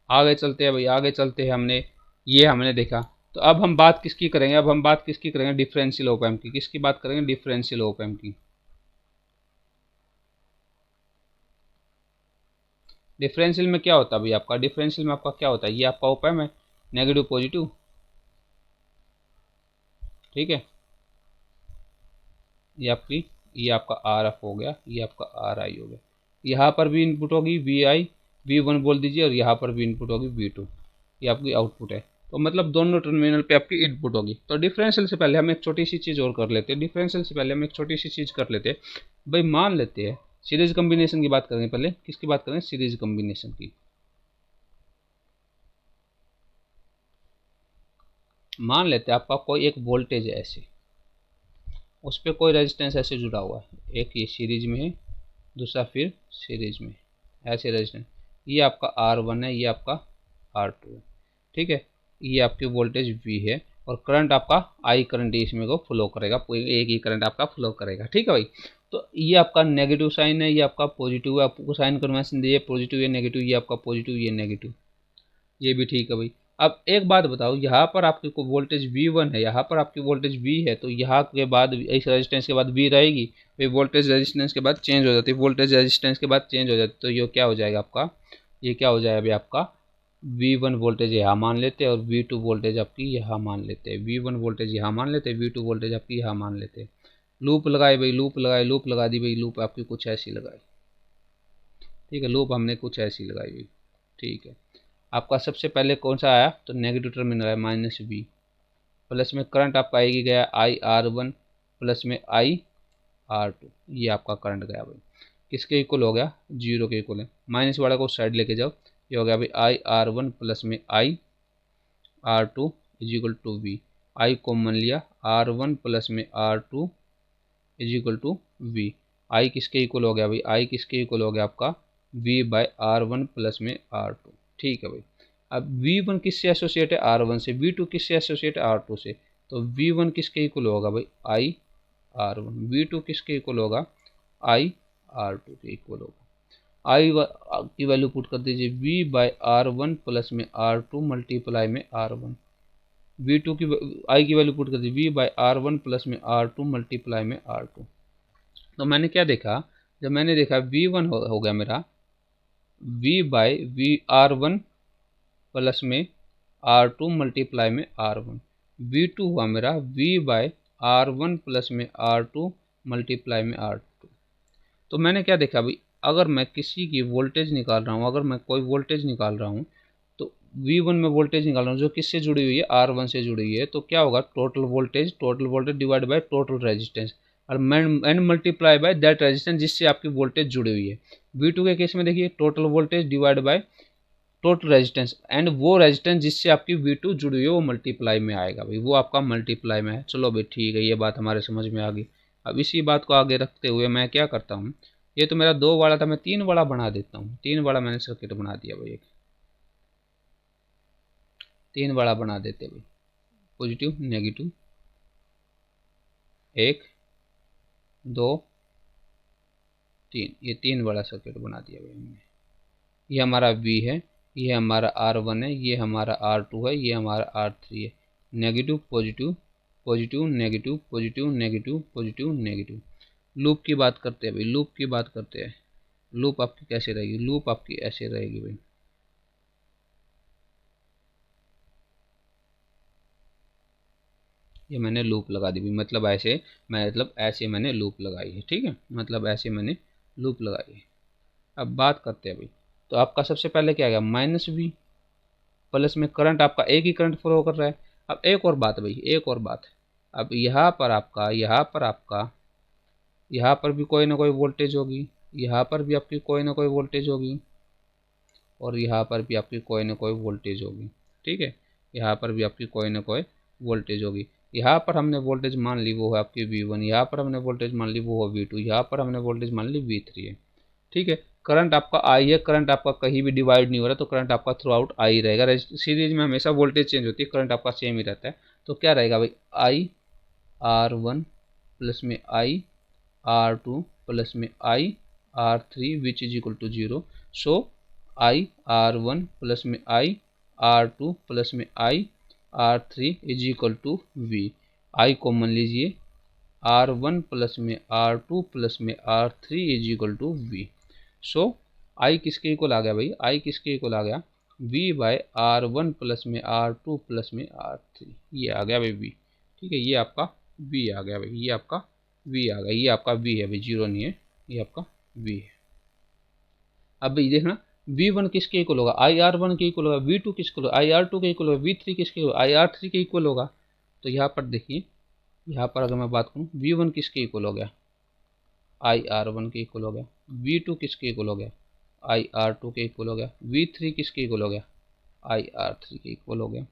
आगे चलते हैं भाई, आगे चलते हैं। ये हमने देखा। तो अब हम बात किसकी करेंगे, अब हम बात किसकी करेंगे, डिफरेंशियल ऑप एम्प की। किसकी बात करेंगे, डिफरेंशियल ऑप एम्प की। डिफरेंशियल में क्या होता है भाई आपका, डिफरेंशियल में आपका क्या होता है, ये आपका ऑप एम्प है, नेगेटिव पॉजिटिव, ठीक है। ये आपका आर एफ हो गया, ये आपका आर आई हो गया। यहाँ पर भी इनपुट होगी वी आई, वी वन बोल दीजिए, और यहाँ पर भी इनपुट होगी वी टू, ये आपकी आउटपुट है। तो मतलब दोनों टर्मिनल पे आपकी इनपुट होगी। तो डिफरेंशियल से पहले हम एक छोटी सी चीज़ और कर लेते हैं, डिफरेंशियल से पहले हम एक छोटी सी चीज़ कर लेते हैं भाई। मान लेते हैं सीरीज कम्बिनेशन की बात करेंगे, पहले किसकी बात करें, सीरीज कम्बिनेशन की। मान लेते हैं आपका कोई एक वोल्टेज है ऐसे, उस पर कोई रेजिस्टेंस ऐसे जुड़ा हुआ है, एक ये सीरीज में है, दूसरा फिर सीरीज में, ऐसे रेजिस्टेंस। ये आपका आर वन है, ये आपका आर टू है, ठीक है। ये आपकी वोल्टेज वी है, और करंट आपका आई करंट इसमें को फ्लो करेगा, एक ही करंट आपका फ्लो करेगा, ठीक है भाई। तो ये आपका नेगेटिव साइन है, ये आपका पॉजिटिव है, आपको साइन कन्वेंशन दिए पॉजिटिव ये नेगेटिव, ये आपका पॉजिटिव ये नेगेटिव, ये भी ठीक है भाई। अब एक बात बताओ, यहाँ पर आपकी को वोल्टेज V1 है, यहाँ पर आपकी वोल्टेज V है, तो यहाँ के बाद इस रेजिस्टेंस के बाद V रहेगी भाई, वोल्टेज रेजिस्टेंस के बाद चेंज हो जाती है, वोल्टेज रेजिस्टेंस के बाद चेंज हो जाती है। तो ये क्या हो जाएगा आपका, ये क्या हो जाएगा भाई आपका, V1 वोल्टेज यहाँ मान लेते हैं, और V2 वोल्टेज आपकी यहाँ मान लेते हैं, V1 वोल्टेज यहाँ मान लेते हैं, V2 वोल्टेज आपकी यहाँ मान लेते हैं। लूप लगाए भाई, लूप लगाए, लूप लगा दी भाई, लूप आपकी कुछ ऐसी लगाई, ठीक है, लूप हमने कुछ ऐसी लगाई भाई, ठीक है। आपका सबसे पहले कौन सा आया, तो नेगेटिव टर्मिनल है माइनस वी, प्लस में करंट आपका आएगी गया आई आर वन, प्लस में आई आर टू, ये आपका करंट गया भाई, किसके इक्वल हो गया, जीरो के इक्वल है। माइनस वाला को साइड लेके जाओ, ये हो गया भाई आई आर वन प्लस में I R two is equal to V. I common लिया, आर वन प्लस में R two is equal to V. I किसके इक्वल हो गया भाई, आई किसके इक्वल हो गया आपका, V by R one plus में आर टू, ठीक है भाई। अब वी वन किससे एसोसिएट है, आर वन से, वी टू किससे एसोसिएट है, आर टू से। तो वी वन किसके इक्वल होगा भाई, I R one, V two किसके इक्वल होगा, आई आर टू के इक्वल होगा। आई की वैल्यू पुट कर दीजिए, V by R one plus में आर टू मल्टीप्लाई में आर वन। वी टू की आई की वैल्यू पुट कर दी, V by R one plus में आर टू मल्टीप्लाई में आर टू। तो मैंने क्या देखा, जब मैंने देखा वी वन हो गया मेरा V by V R one plus में आर टू मल्टीप्लाई में आर वन, वी टू हुआ मेरा V by R one plus में आर टू मल्टीप्लाई में आर टू। तो मैंने क्या देखा भाई, अगर मैं किसी की वोल्टेज निकाल रहा हूँ, अगर मैं कोई वोल्टेज निकाल रहा हूँ, तो V1 में वोल्टेज निकाल रहा हूँ जो किससे जुड़ी हुई है, R1 से जुड़ी हुई है, तो क्या होगा, total voltage divide by total resistance, और and multiply by that resistance जिससे आपकी वोल्टेज जुड़ी हुई है। V2 के केस में देखिए total voltage divide by total resistance, and वो रेजिस्टेंस जिससे आपकी V2 जुड़ी हुई है वो मल्टीप्लाई में आएगा भाई, वो आपका मल्टीप्लाई में है। चलो भाई ठीक है, ये बात हमारे समझ में आ गई। अब इसी बात को आगे रखते हुए मैं क्या करता हूँ, ये तो मेरा दो वाला था, मैं तीन वाला बना देता हूँ, तीन वाला मैंने सर्किट बना दिया भाई, एक तीन बड़ा बना देते भाई, पॉजिटिव नेगेटिव, एक दो तीन, ये तीन बड़ा सर्किट बना दिया भाई हमने। ये हमारा V है, ये हमारा R1 है, ये हमारा R2 है, ये हमारा R3 है। Negative positive, positive negative, positive negative, positive negative. Loop की बात करते हैं भाई, लूप की बात करते हैं। लूप आपकी कैसे रहेगी, लूप आपकी ऐसे रहेगी भाई, ये मैंने लूप लगा दी, मतलब ऐसे, मतलब ऐसे मैंने लूप लगाई है, ठीक है, मतलब ऐसे मैंने लूप लगाई है। अब बात करते हैं भाई, तो आपका सबसे पहले क्या आएगा, माइनस वी, प्लस में करंट आपका एक ही करंट फ्लो कर रहा है। अब एक और बात भाई, एक और बात, अब यहाँ पर भी कोई ना कोई वोल्टेज होगी, यहाँ पर भी आपकी कोई ना कोई वोल्टेज होगी, और यहाँ पर भी आपकी कोई ना कोई वोल्टेज होगी, ठीक है, यहाँ पर भी आपकी कोई ना कोई वोल्टेज होगी। यहाँ पर हमने वोल्टेज मान ली वो है आपकी V1, यहाँ पर हमने वोल्टेज मान ली वो है V2, यहाँ पर हमने वोल्टेज मान ली V3 है, ठीक है। करंट आपका आई है, करंट आपका कहीं भी डिवाइड नहीं हो रहा, तो करंट आपका थ्रू आउट आई रहेगा। सीरीज में हमेशा वोल्टेज चेंज होती है, करंट आपका सेम ही रहता है। तो क्या रहेगा भाई, आई आर वन प्लस में आई आर टू प्लस में I R three which is equal to zero. So I R1 plus में आई R2 प्लस में I R3 is equal to V. I common लीजिए, R1 plus में R2 plus में R3 is equal to V. So I किसके equal आ गया भाई, आई किसके equal आ गया, V बाय R1 प्लस में R2 प्लस में R3, ये आ गया भाई V। ठीक है, ये आपका V आ गया भाई, ये आपका V आ गया, ये आपका V है भाई, जीरो नहीं है, ये आपका V है। अब भाई देखना V1 किसके इक्वल होगा, IR1 के इक्वल होगा, V2 किसके इक्वल, IR2 के इक्वल होगा, V3 किसके इक्वल, IR3 के इक्वल होगा। तो यहाँ पर देखिए, यहाँ पर अगर मैं बात करूँ V1 किसके इक्वल हो गया, IR1 के इक्वल हो गया, V2 किसके इक्वल हो गया, IR2 के इक्वल हो गया, V3 किसके इक्वल हो गया, IR3 के इक्वल हो गया।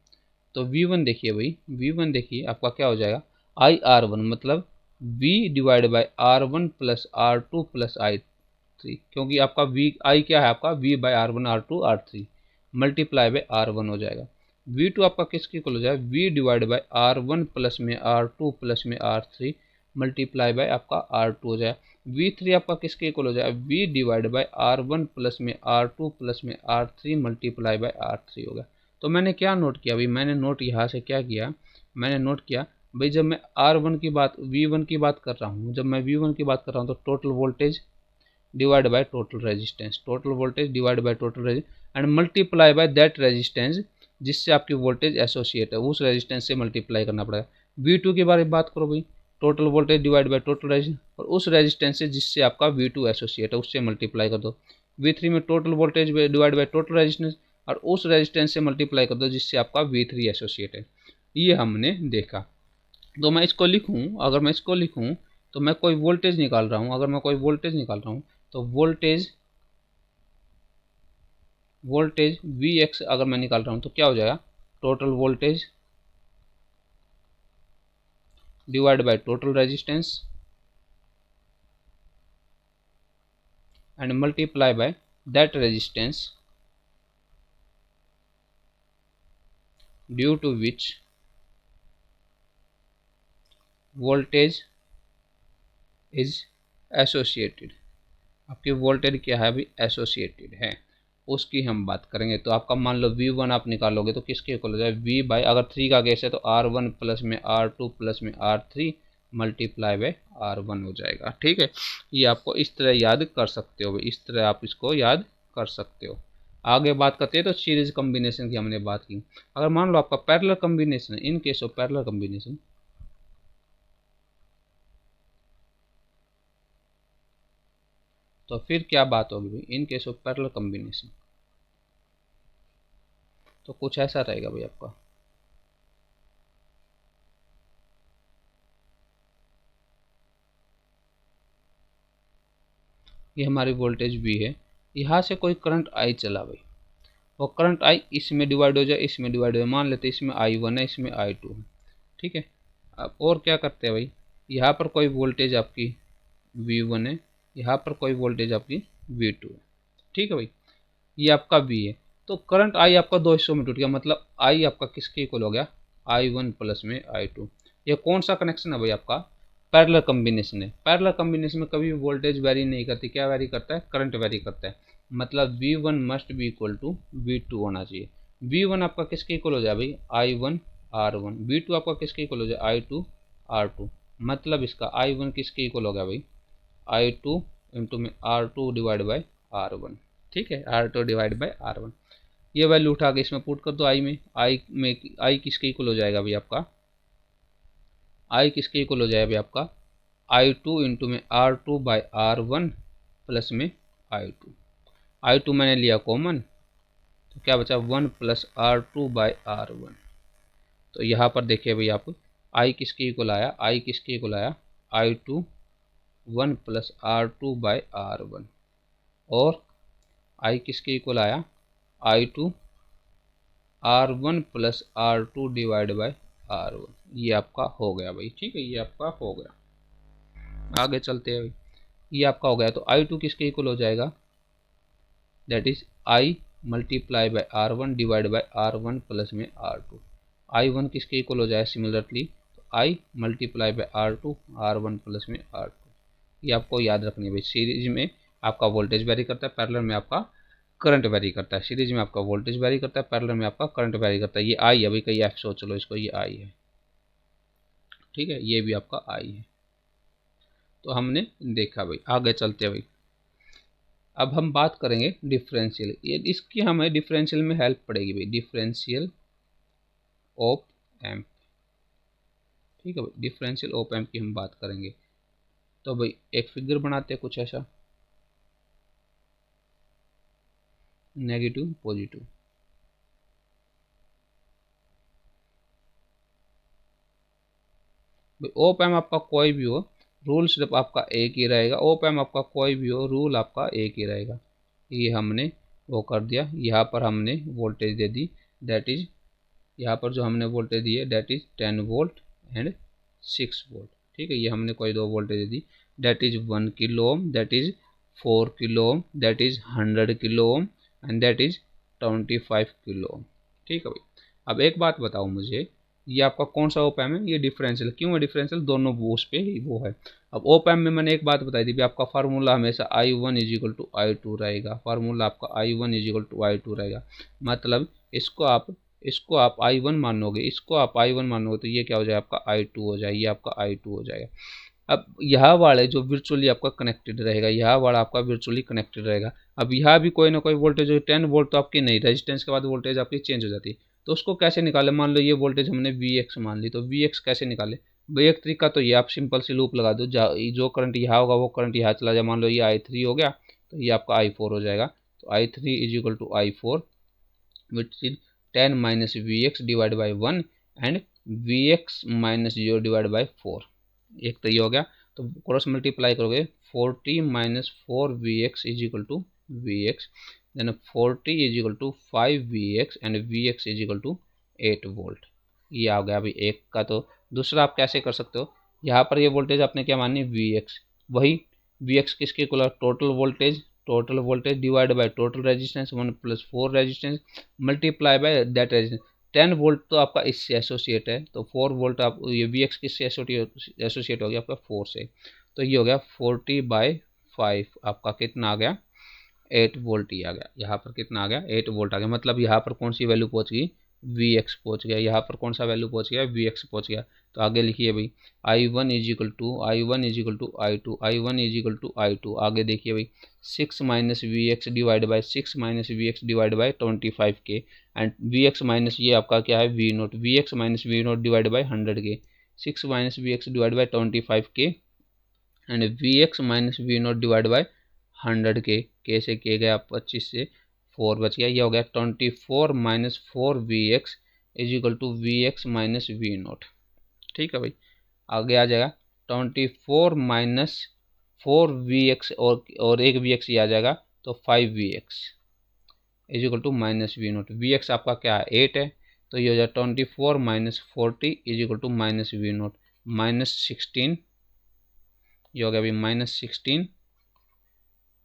तो V1 देखिए भाई, V1 देखिए आपका क्या हो जाएगा, IR1 मतलब V divide by R1 plus R2 plus I3, क्योंकि आपका V I क्या है आपका V bye R1 R2 R3 multiply by R1 हो जाएगा। V2 आपका किसके इक्वल हो जाएगा, V divide by R1 plus में R2 प्लस में R3 मल्टीप्लाई बाय आपका R2 हो जाएगा। V3 आपका किसके इक्वल हो जाएगा, V divide by R1 plus में R2 प्लस में R3 मल्टीप्लाई बाय R3 हो गया। तो मैंने क्या नोट किया भाई, मैंने नोट यहाँ से क्या किया, मैंने नोट किया भाई जब मैं R1 की बात V1 की बात कर रहा हूँ, जब मैं V1 की बात कर रहा हूँ तो total voltage divide by total resistance, total voltage divide by total resistance and multiply by that resistance जिससे आपकी वोल्टेज एसोसिएट है, उस रेजिस्टेंस से मल्टीप्लाई करना पड़ेगा। V2 के बारे में बात करो भाई, total voltage divide by total resistance और उस रेजिस्टेंस से जिससे आपका V2 एसोसिएट है उससे मल्टीप्लाई कर दो। V3 में total voltage divide by total resistance और उस रेजिस्टेंस से मल्टीप्लाई कर दो जिससे आपका V3 एसोसिएट है। ये हमने देखा। तो मैं इसको लिखूँ, अगर मैं इसको लिखूँ तो मैं कोई वोल्टेज निकाल रहा हूँ, अगर मैं कोई वोल्टेज निकाल रहा हूँ तो वोल्टेज Vx अगर मैं निकाल रहा हूँ तो क्या हो जाएगा, total voltage divide by total resistance and multiply by that resistance due to which voltage is associated. आपकी वोल्टेज क्या है अभी, एसोसिएटेड है, उसकी हम बात करेंगे। तो आपका मान लो V1 आप निकालोगे तो किसके इक्वल हो जाए, V बाई अगर 3 का केस है तो R1 प्लस में R2 प्लस में R3 मल्टीप्लाई बाय R1 हो जाएगा। ठीक है, ये आपको इस तरह याद कर सकते हो, इस तरह आप इसको याद कर सकते हो। आगे बात करते हैं तो सीरीज कॉम्बिनेशन की हमने बात की। अगर मान लो आपका पैरेलल कॉम्बिनेशन है, in case of parallel combination तो फिर क्या बात होगी भाई, in case of parallel combination तो कुछ ऐसा रहेगा भाई आपका, ये हमारी वोल्टेज V है, यहाँ से कोई करंट I चला भाई, वो करंट I इसमें डिवाइड हो जाए, इसमें डिवाइड हो जाए, मान लेते हैं इसमें I1 है, इसमें I2 है। ठीक है, अब और क्या करते हैं भाई, यहाँ पर कोई वोल्टेज आपकी V1 है, यहाँ पर कोई वोल्टेज आपकी V2 है। ठीक है भाई, ये आपका V है। तो करंट I आपका दो हिस्सों में टूट गया, मतलब I आपका किसके इक्वल हो गया, I1 प्लस में I2। ये कौन सा कनेक्शन है भाई, आपका पैरेलल कॉम्बिनेशन है। पैरेलल कॉम्बिनेशन में कभी वोल्टेज वेरी नहीं करती, क्या वेरी करता है, करंट वेरी करता है। मतलब V1 must be equal to V2 होना चाहिए। V1 आपका किसके इक्वल हो जाए भाई, I1 R1, V2 आपका किसके इक्वल हो जाए, I2 R2। मतलब इसका I1 किसके इक्वल हो गया भाई, I2 इंटू में R2 डिवाइड बाई R1। ठीक है, R2 डिवाइड बाई R1। ये वैल्यू उठा के इसमें पुट कर दो, I किसके इक्वल हो जाएगा भाई आपका, I किसके इक्वल हो जाएगा भाई आपका, I2 इंटू में R2 बाई R1 प्लस में I2 मैंने लिया कॉमन तो क्या बचा 1 प्लस R2 बाई R1। तो यहाँ पर देखिए भाई आप I किसके इक्वल आया, I किसके इक्वल आया, I2 1 plus R2 by R1 और I किसके इक्वल आया, I2 R1 plus R2 divide by R1। ये आपका हो गया भाई। ठीक है, ये आपका हो गया। आगे चलते हैं भाई, ये आपका हो गया। तो I2 किसके इक्वल हो जाएगा, that is I multiply by R1 divide by R1 plus में R2। I1 किसके इक्वल हो जाए, सिमिलरली तो I multiply by R2 R1 plus में R2। ये आपको याद रखनी है भाई, सीरीज में आपका वोल्टेज वेरी करता है, पैरेलल में आपका करंट वेरी करता है। सीरीज में आपका वोल्टेज वेरी करता है, पैरेलल में आपका करंट वेरी करता है। ये आई है भाई, कहीं एफ सोच लो इसको, ये आई है, ठीक है, ये भी आपका आई है। तो हमने देखा भाई, आगे चलते हैं भाई। अब हम बात करेंगे डिफरेंशियल, ये इसकी हमें डिफरेंशियल में हेल्प पड़ेगी भाई, डिफरेंशियल ऑप एम्प, ठीक है भाई, डिफरेंशियल ऑप एम्प की हम बात करेंगे। तो भाई एक फिगर बनाते हैं कुछ ऐसा, नेगेटिव पॉजिटिव। ओप एम्प आपका कोई भी हो, रूल सिर्फ आपका एक ही रहेगा। ओप एम्प आपका कोई भी हो, रूल आपका एक ही रहेगा। ये हमने वो कर दिया, यहाँ पर हमने voltage they the, that is, यहाँ पर जो हमने वोल्टेज दी है that is 10 volt and 6 volt, ठीक है। ये हमने कोई दो voltage they the, that is 1 kilo ohm, that is 4 kilo ohm, that is 100 kilo ohm and that is 25 kilo ohm, ठीक है भाई। अब एक बात बताओ मुझे, ये आपका कौन सा ओप एम्प है? ये डिफरेंशियल। क्यों है डिफरेंशियल? दोनों उस पे ही वो है। अब ओप एम्प में मैंने एक बात बताई थी भी, आपका फार्मूला हमेशा I1 इजिकल टू I2 रहेगा। फार्मूला आपका I1 इजिकल टू I2 रहेगा। मतलब इसको आप I1 मानोगे, इसको आप I1 मानोगे, तो ये क्या हो जाएगा आपका I2 हो जाएगा, ये आपका I2 हो जाएगा। अब यहाँ वाले जो वर्चुअली आपका कनेक्टेड रहेगा, यहाँ वाला आपका वर्चुअली कनेक्टेड रहेगा। अब यहाँ भी कोई ना कोई वोल्टेज, 10 वोल्ट तो आपकी नहीं, रेजिस्टेंस के बाद वोल्टेज आपकी चेंज हो जाती है। तो उसको कैसे निकाले? मान लो ये वोल्टेज हमने Vx मान ली, तो Vx कैसे निकाले भाई? एक तरीका तो ये, आप सिंपल सी लूप लगा दो, जो करंट यहाँ होगा वो करंट यहाँ चला जाए। मान लो ये I3 हो गया, तो ये आपका I4 हो जाएगा। तो I3 is equal to I4 which is 10 minus Vx divide by 1 and Vx minus 0 divide by 4। एक तो ये हो गया। तो क्रॉस मल्टीप्लाई करोगे, 40 minus 4 Vx is equal to Vx, then 40 is equal to 5 Vx and Vx is equal to 8 volt. ये आ गया अभी एक का। तो दूसरा आप कैसे कर सकते हो, यहाँ पर ये वोल्टेज आपने क्या मानी Vx, वही Vx किसके equal? Total voltage divide by total resistance 1 plus 4 resistance multiply by that resistance. 10 volt तो आपका इससे एसोसिएट है, तो 4 वोल्ट आप ये Vx किससे एसोसिएट हो गया आपका 4 से। तो ये हो गया 40/5, आपका कितना आ गया 8 वोल्ट ही आ गया। यहाँ पर कितना आ गया 8 वोल्ट आ गया। मतलब यहाँ पर कौन सी वैल्यू पहुँच गई? Vx पहुँच गया। यहाँ पर कौन सा वैल्यू पहुँच गया? Vx पहुँच गया। तो आगे लिखिए भाई, I1 is equal to I2, आगे देखिए भाई 6 minus Vx divide by 6 minus Vx divide by 25 के एंड Vx माइनस ये आपका क्या है V naught, Vx minus V naught divide by 100 के, 6 माइनस Vx डिवाइड बाई 25 के and Vx minus V naught divide by 100 के से किए गए आप 25 से 4 बच गया। ये हो गया 24 minus 4 Vx is equal to Vx minus V naught, ठीक है भाई। आगे आ जाएगा 24 माइनस 4 Vx और एक Vx ही आ जाएगा, तो 5 Vx is equal to minus V naught. Vx आपका क्या है 8 है, तो ये हो जाए 24 minus 40 is equal to minus V naught, minus 16। ये हो गया अभी minus 16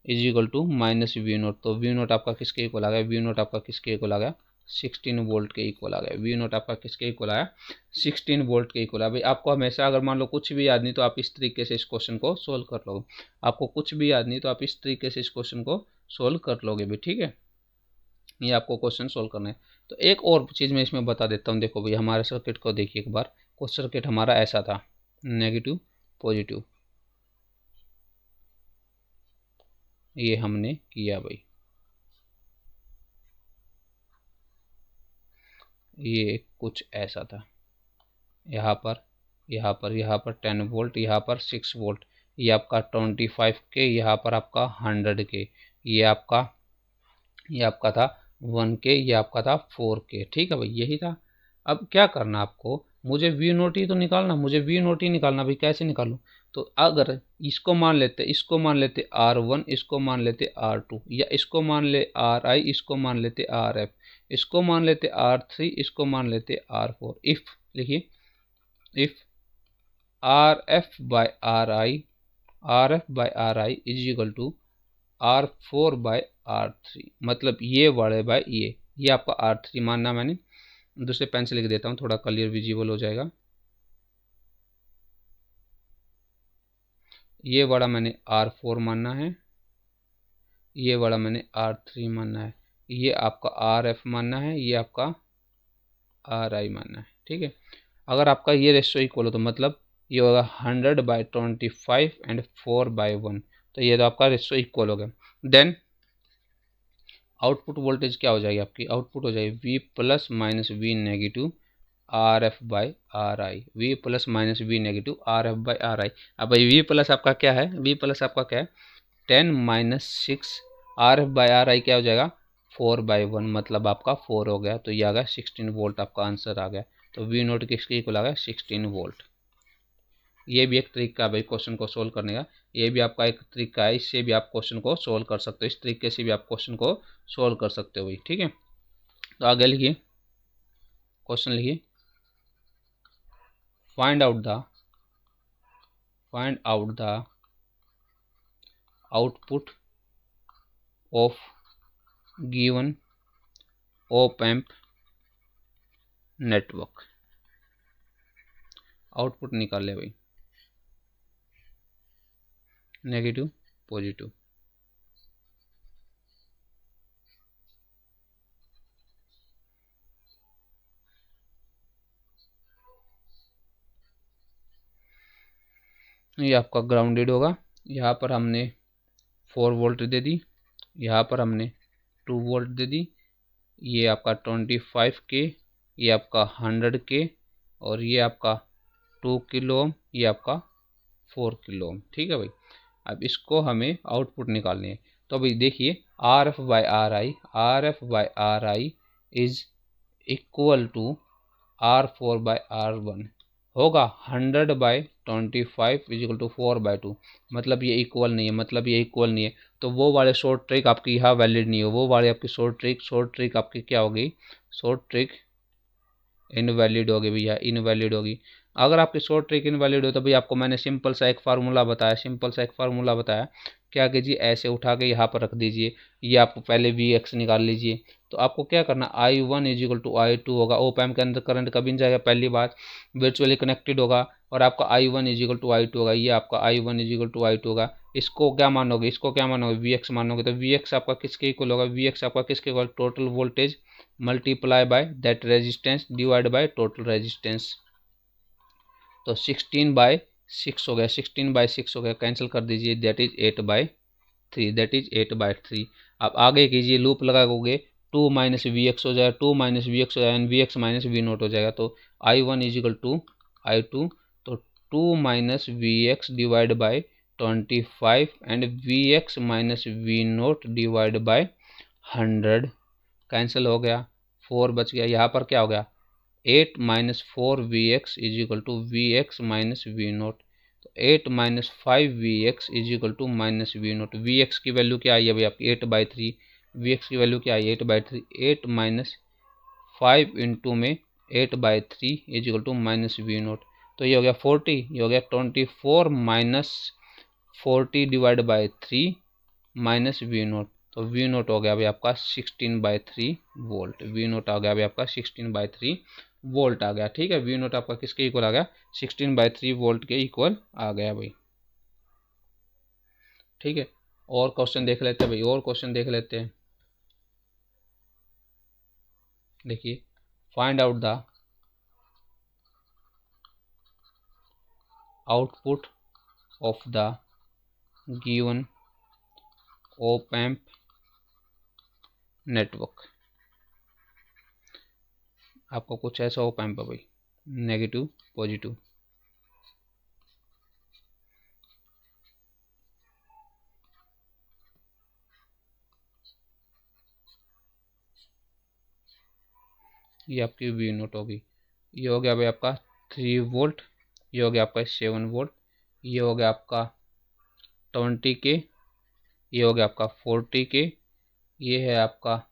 is equal to minus V naught. तो V नोट आपका किसके इक्वल आ गया? V नोट आपका किसके इक्वल आ गया? 16 वोल्ट के इक्वल आ गया। V नोट आपका किसके इक्वल आया? 16 वोल्ट के इक्वल आया। भाई आपको हमेशा अगर मान लो कुछ भी याद नहीं, तो आप इस तरीके से इस क्वेश्चन को सोल्व कर लोगे। आपको कुछ भी याद नहीं तो आप इस तरीके से इस क्वेश्चन को सोल्व कर लोगे भी, ठीक है। ये आपको क्वेश्चन सोल्व करना है। तो एक और चीज़ मैं इसमें बता देता हूँ। देखो भाई हमारे सर्किट को देखिए एक बार। कुछ सर्किट हमारा ऐसा था, नेगेटिव पॉजिटिव, ये हमने किया भाई। ये कुछ ऐसा था, यहाँ पर 10 वोल्ट, यहाँ पर 6 वोल्ट, ये आपका 25 के, यहाँ पर आपका 100 के, ये आपका था 1 के, ये आपका था 4 के, ठीक है भाई यही था। अब क्या करना आपको, मुझे वी नोट ही तो निकालना, मुझे वी नोट ही निकालना भाई। कैसे निकालूं? तो अगर इसको मान लेते R1, इसको मान लेते R2, या इसको मान ले RI, इसको मान लेते RF, इसको मान लेते R3, इसको मान लेते R4। इफ लिखिए, if RF by RI is equal to R4 by R3, मतलब ये वाले बाय ये आपका R3 मानना। मैंने दूसरे पेन से लिख देता हूँ, थोड़ा क्लियर विजिबल हो जाएगा। ये वाला मैंने R4 मानना है ये वाला मैंने R3 मानना है, ये आपका RF मानना है, ये आपका RI मानना है। ठीक है, अगर आपका ये रेशियो इक्वल हो तो मतलब ये होगा 100/25 एंड 4/1, तो ये तो आपका रेशियो इक्वल हो गया। देन आउटपुट वोल्टेज क्या हो जाएगी आपकी, आउटपुट हो जाएगी V plus minus V negative RF/RI, V plus minus V negative RF/RI। अब भाई V प्लस आपका क्या है, V प्लस आपका क्या है 10 - 6 RF/RI क्या हो जाएगा 4/1, मतलब आपका 4 हो गया, तो ये आ गया 16 वोल्ट, आपका आंसर आ गया। तो V नोट किसके इक्वल आ गया 16 वोल्ट। ये भी एक तरीका है भाई क्वेश्चन को सोल्व करने का, ये भी आपका एक तरीका है, इससे भी आप क्वेश्चन को सोल्व कर सकते हो, इस तरीके से भी आप क्वेश्चन को सोल्व कर सकते हो भाई। ठीक है, तो आगे लिखिए, क्वेश्चन लिखिए, find out the output of given op amp network. Output निकाल ले भाई, नेगेटिव पॉजिटिव। ये आपका ग्राउंडेड होगा, यहाँ पर हमने 4 वोल्ट दे दी, यहाँ पर हमने 2 वोल्ट दे दी, ये आपका 25 के, ये आपका 100 के, और ये आपका 2 किलो ओम, ये आपका 4 किलो ओम। ठीक है भाई, अब इसको हमें आउटपुट निकालनी है। तो भाई देखिए RF/RI is equal to R4/R1 होगा 100/25 इज इक्वल टू 4/2, मतलब ये इक्वल नहीं है, मतलब ये इक्वल नहीं है, तो वो वाले शॉर्ट ट्रिक आपकी यहाँ वैलिड नहीं हो, वो वाले आपकी शॉर्ट ट्रिक आपकी क्या होगी, शॉर्ट ट्रिक इनवैलिड होगी भैया, इनवैलिड होगी। अगर आपकी शॉर्ट ट्रिक इनवैलिड हो तो भैया आपको मैंने सिंपल सा एक फार्मूला बताया, क्या कीजिए ऐसे उठा के यहाँ पर रख दीजिए, ये आपको पहले Vx निकाल लीजिए। तो आपको क्या करना, I1 is equal to I2 होगा, ओप एम्प के अंदर करंट कभी नहीं जाएगा, पहली बात वर्चुअली कनेक्टेड होगा, और आपका I1 is equal to I2 होगा, ये आपका I1 is equal to I2 होगा। इसको क्या मानोगे, इसको क्या मानोगे, Vx मानोगे, तो Vx आपका किसके इक्वल होगा, Vx आपका किसके equal, total voltage multiply by that resistance divide by total resistance. तो 16/6 हो गया, 16/6 हो गया, कैंसिल कर दीजिए, दैट इज 8/3, दैट इज 8/3। अब आगे कीजिए, लूप लगाओगे, 2 - Vx हो जाएगा, 2 - Vx हो जाएगा, Vx माइनस V नोट हो जाएगा, तो I1 is equal to I2, तो 2 - Vx divide by 25 and Vx minus V naught divide bye 100, cancel हो गया, 4 बच गया, यहाँ पर क्या हो गया 8 - 4 Vx is equal to Vx minus V naught, तो 8 - 5 Vx is equal to minus V naught. Vx की वैल्यू क्या आई है भाई आपकी 8/3, Vx की वैल्यू क्या आई 8/3, 8 - 5 इंटू में 8/3 is equal to minus V naught, तो ये हो गया 40, ये हो गया 24 minus 40 divide by 3 minus V naught, तो V नोट हो गया भाई आपका 16/3 वोल्ट, V नोट आ गया भाई आपका 16/3 वोल्ट आ गया। ठीक है, V नोट आपका किसके इक्वल आ गया 16/3 वोल्ट के इक्वल आ गया भाई। ठीक है, और क्वेश्चन देख लेते हैं भाई, और क्वेश्चन देख लेते हैं। देखिए, find out the output of the given op amp network. आपको कुछ ऐसा ऑप एम्प है भाई, नेगेटिव पॉजिटिव, ये आपकी V नोट होगी, ये हो गया भाई आपका 3 वोल्ट, ये हो गया आपका 7 वोल्ट, ये हो गया आपका 20 के, ये हो गया आपका 40 के, ये है आपका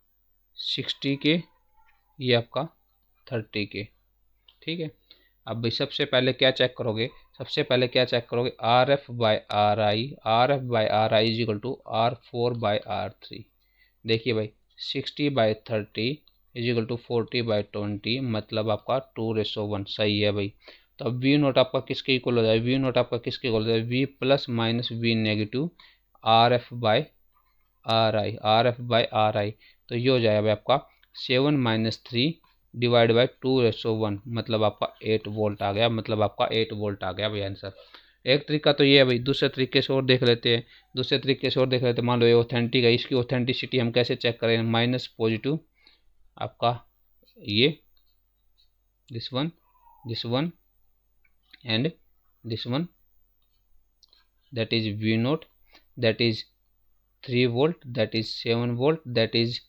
60 के, ये आपका 30 के। ठीक है, अब भाई सबसे पहले क्या चेक करोगे, सबसे पहले क्या चेक करोगे RF/RI, RF/RI is equal to R4/R3। देखिए भाई 60/30 इज इक्वल टू 40/20, मतलब आपका 2:1 सही है भाई। तो अब V नोट आपका किसके इक्वल हो जाए, V नोट आपका किसके इक्वल हो जाए, V plus minus V negative RF/RI are I, R F by are आई। तो ये हो जाएगा भाई आपका 7 - 3 डिवाइड बाई 2:1, मतलब आपका 8 वोल्ट आ गया, मतलब आपका 8 वोल्ट आ गया भाई आंसर। एक तरीका तो ये है भाई, दूसरे तरीके से और देख लेते हैं। दूसरे तरीके से और देख लेते हैं, मान लो ये ऑथेंटिक है, इसकी ऑथेंटिसिटी हम कैसे चेक करें? माइनस पॉजिटिव आपका ये this one and this one, that is V naught, that is 3 volt, that is 7 volt, that is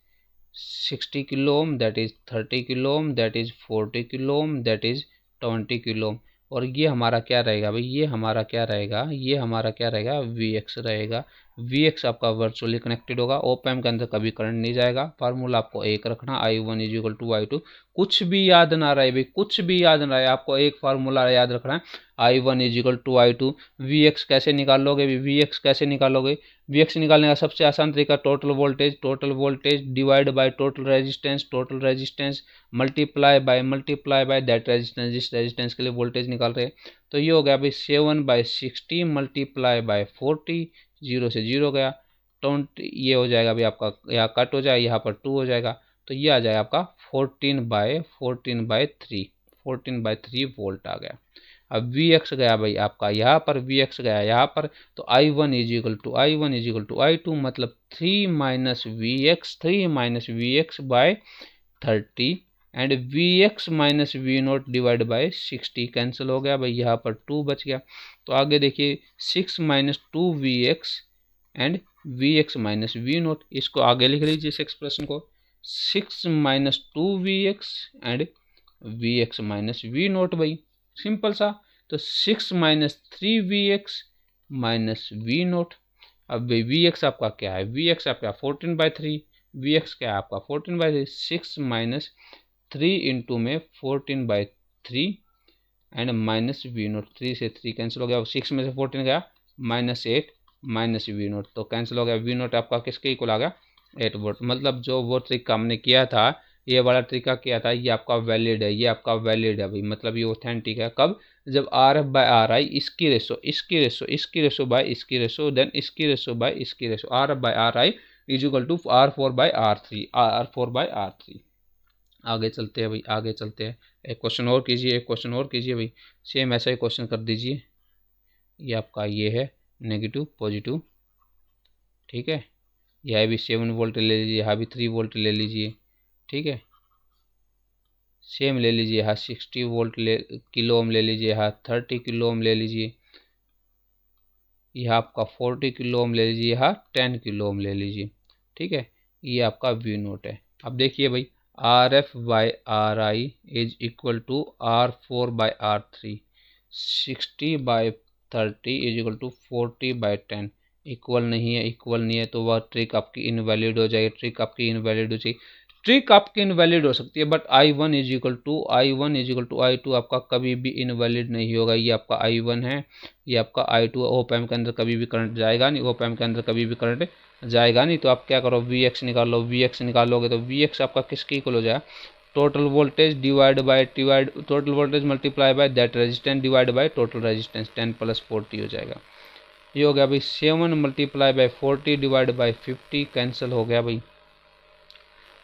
60 kilo ohm, that is 30 kilo ohm, that is 40 kilo ohm, that is 20 kilo ohm। और ये हमारा क्या रहेगा भाई? ये हमारा क्या रहेगा? ये हमारा क्या रहेगा? Vx रहेगा। Vx आपका वर्चुअली कनेक्टेड होगा, ओप एम्प के अंदर कभी करंट नहीं जाएगा। फार्मूला आपको एक रखना, I1 = I2। कुछ भी याद ना रहे भाई, कुछ भी याद ना रहे, आपको एक फार्मूला याद रखना है, I1 = I2। Vx कैसे निकालोगे? Vx कैसे निकालोगे? Vx निकालने का सबसे आसान तरीका total voltage divide by total resistance multiply by that resistance, जिस रेजिस्टेंस के लिए वोल्टेज निकाल रहे हैं। तो ये हो गया भाई 7/60 मल्टीप्लाई बाय 40, 0 से 0 गया 20, ये हो जाएगा भाई आपका, यहाँ कट हो जाएगा, यहाँ पर 2 हो जाएगा, तो ये आ जाएगा आपका 14/3 वोल्ट आ गया। अब Vx गया भाई आपका यहाँ पर, Vx गया यहाँ पर, तो I1 = I2, मतलब 3 - Vx by 30 and Vx - V naught divide by 60 cancel हो गया भाई, यहाँ पर 2 बच गया। तो आगे देखिए 6 - 2 Vx and Vx - V note, इसको आगे लिख लीजिए इस एक्सप्रेशन को, 6 - 2 Vx and Vx - V note भाई, सिंपल सा। तो 6 - 3 Vx - V नोट। अब Vx आपका क्या है? Vx आपका 14/3, Vx क्या है आपका 14/3, 6 - 3 इंटू में 14/3 एंड माइनस वी नोट, 3 से 3 कैंसिल हो गया, 6 में से 14 गया, -8 - वी नोट, तो कैंसिल हो गया। वी नोट आपका किसके इक्वल आ गया? 8 वोल्ट। मतलब जो वो ट्रिक हमने किया था, ये वाला तरीका किया था, ये आपका वैलिड है, ये आपका वैलिड है भाई, मतलब ये ऑथेंटिक है। कब? जब RF/RI इसकी रेशो बाय इसकी रेशो, देन इसकी रेशो बाय इसकी रेशो, RF/RI = R4/R3। आगे चलते हैं भाई, आगे चलते हैं। एक क्वेश्चन और कीजिए भाई, सेम ऐसा ही क्वेश्चन कर दीजिए। ये आपका ये है नेगेटिव पॉजिटिव, ठीक है। यह भी 7 वोल्ट ले लीजिए, यहाँ भी 3 वोल्ट ले लीजिए, ठीक है। सेम ले लीजिए, यहाँ 60 वोल्ट किलो ओम ले लीजिए, यहाँ 30 किलो ओम ले लीजिए, यहाँ आपका 40 किलो ओम ले लीजिए, यहाँ 10 किलो ओम ले लीजिए, ठीक है। ये आपका वी नोट है। अब देखिए भाई, RF/RI = R4/R3, 60/30 = 40/10, इक्वल नहीं है, तो वह ट्रिक आपकी इनवैलिड हो जाएगी, ट्रिक आपकी इनवैलिड हो सकती है। बट I1 = I2 आपका कभी भी इनवैलिड नहीं होगा। ये आपका I1 है, ये आपका I2 है। ओप एम्प के अंदर कभी भी करंट जाएगा नहीं, तो आप क्या करो, Vx निकालो, Vx निकालोगे तो Vx आपका किसके इक्वल हो जाएगा? Total voltage total voltage multiply by that resistance divide by total resistance, 10 + 40 हो जाएगा। ये हो गया भाई 7 × 40 डिवाइड बाय 50, कैंसिल हो गया भाई,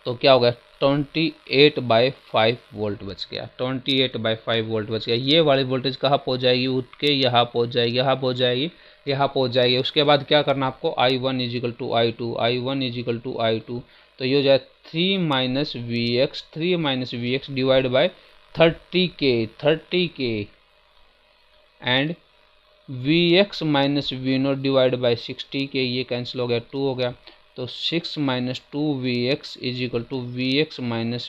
तो क्या हो गया? 28/5 वोल्ट बच गया, 28/5 वोल्ट बच गया। ये वाली वोल्टेज कहाँ पहुँच जाएगी? उठ के यहाँ पहुँच जाएगी। उसके बाद क्या करना आपको? I1 = I2, तो ये हो जाए 3 - Vx divide by 30K and Vx - V naught divide bye 60K, ये कैंसिल हो गया, 2 हो गया। तो 6 - 2 Vx = Vx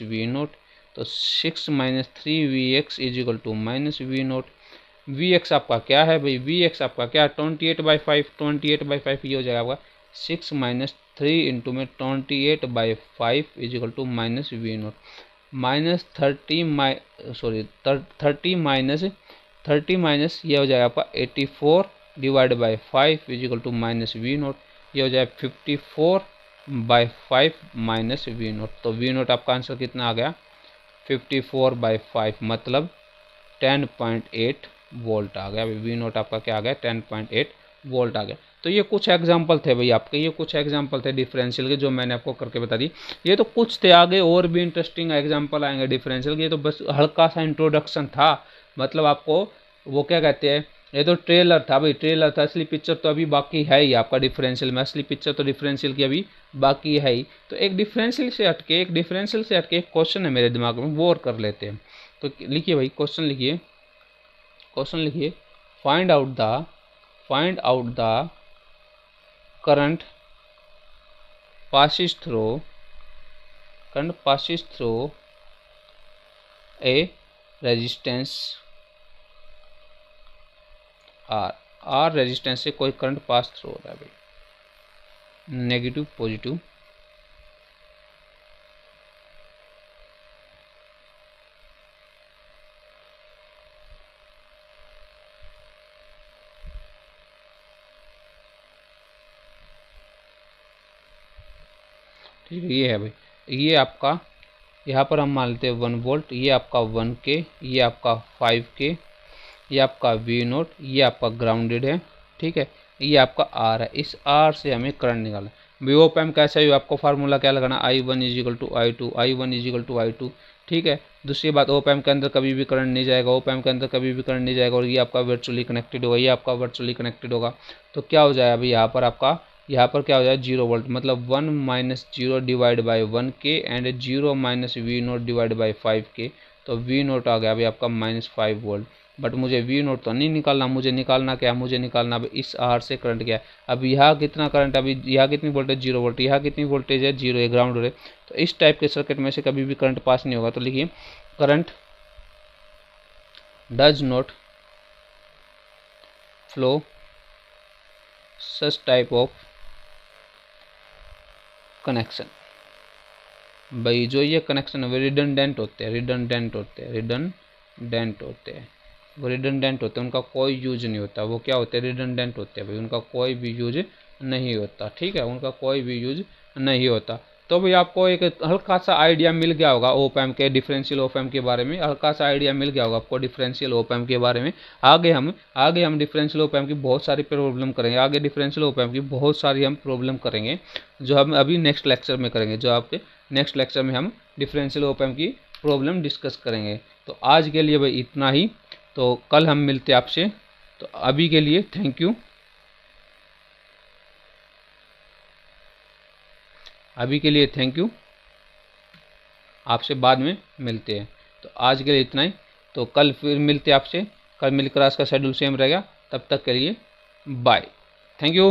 - V नोट, तो 6 - 3 Vx = -V नोट। Vx आपका क्या है भाई? Vx आपका क्या? 28/5, ये हो जाएगा आपका 6 - 3 इंटू में 28/5 = -V नोट, -30 ये हो जाएगा आपका 84 डिवाइड बाय 5 = -V नोट, ये हो जाएगा 54/5 -V नोट। तो V नोट आपका आंसर कितना आ गया? 54/5, मतलब 10.8 वोल्ट आ गया। V नोट आपका क्या आ गया? 10.8 वोल्ट आ गया। तो ये कुछ एग्जाम्पल थे भाई आपके, ये कुछ एग्जाम्पल थे डिफरेंशियल के जो मैंने आपको करके बता दी। ये तो कुछ थे, आगे और भी इंटरेस्टिंग एग्जाम्पल आएंगे डिफरेंशियल के। ये तो बस हल्का सा इंट्रोडक्शन था, मतलब आपको वो क्या कहते हैं, ये तो ट्रेलर था भाई, ट्रेलर था। असली पिक्चर तो अभी बाकी है ही आपका डिफरेंशियल में, असली पिक्चर तो डिफरेंशियल की अभी बाकी है ही। तो एक डिफरेंशियल से हटके एक क्वेश्चन है मेरे दिमाग में, वो और कर लेते हैं। तो लिखिए भाई, क्वेश्चन लिखिए, find out the current passes through a resistance R resistance से कोई करंट पास थ्रू हो रहा है भाई, नेगेटिव पॉजिटिव, ठीक है। ये है भाई, ये आपका यहाँ पर हम मान लेते हैं 1 वोल्ट, ये आपका 1K, ये आपका 5K, ये आपका V0, ये आपका ग्राउंडेड है, ठीक है। ये आपका R है, इस R से हमें करंट निकालना है। ओप एम्प कैसा है, आपको फार्मूला क्या लगाना, I1 = I2, ठीक है। दूसरी बात, ओप एम्प के अंदर कभी भी करंट नहीं जाएगा, और ये आपका वर्चुअली कनेक्टेड होगा, तो क्या हो जाएगा अभी यहाँ पर क्या हो जाए 0 वोल्ट, मतलब 1 - 0 divide by 1K and 0 - V0 divide by 5K, तो V0 आ गया अभी आपका -5 वोल्ट। बट मुझे V0 तो नहीं निकालना, मुझे निकालना इस R से करंट क्या है। अब यहाँ कितना करंट, अभी यहाँ कितनी वोल्टेज 0 वोल्ट, यहाँ कितनी वोल्टेज है 0 है, ग्राउंड है। तो इस टाइप के सर्किट में से कभी भी करंट पास नहीं होगा। तो लिखिए, current does not flow such type of connection. भाई जो ये कनेक्शन है वो रिडंडेंट होते हैं, वो रिडंडेंट होते हैं, उनका कोई यूज नहीं होता। वो क्या होते हैं, रिडंडेंट होते हैं भाई, उनका कोई भी यूज नहीं होता, ठीक है, उनका कोई भी यूज नहीं होता। तो भाई आपको एक हल्का सा आइडिया मिल गया होगा ओप एम्प के, डिफरेंशियल ओप एम्प के बारे में, हल्का सा आइडिया मिल गया होगा आपको डिफरेंशियल ओप एम्प के बारे में। आगे हम डिफरेंशियल ओप एम्प की बहुत सारी प्रॉब्लम करेंगे, हम प्रॉब्लम करेंगे, जो हम अभी नेक्स्ट लेक्चर में करेंगे, जो आपके नेक्स्ट लेक्चर में हम डिफरेंशियल ओप एम्प की प्रॉब्लम डिस्कस करेंगे। तो आज के लिए भाई इतना ही, तो कल हम मिलते हैं आपसे। तो अभी के लिए थैंक यू, आपसे बाद में मिलते हैं। तो आज के लिए इतना ही, तो कल फिर मिलते हैं आपसे, कल मिल क्लास का शेड्यूल सेम रहेगा। तब तक के लिए बाय, थैंक यू।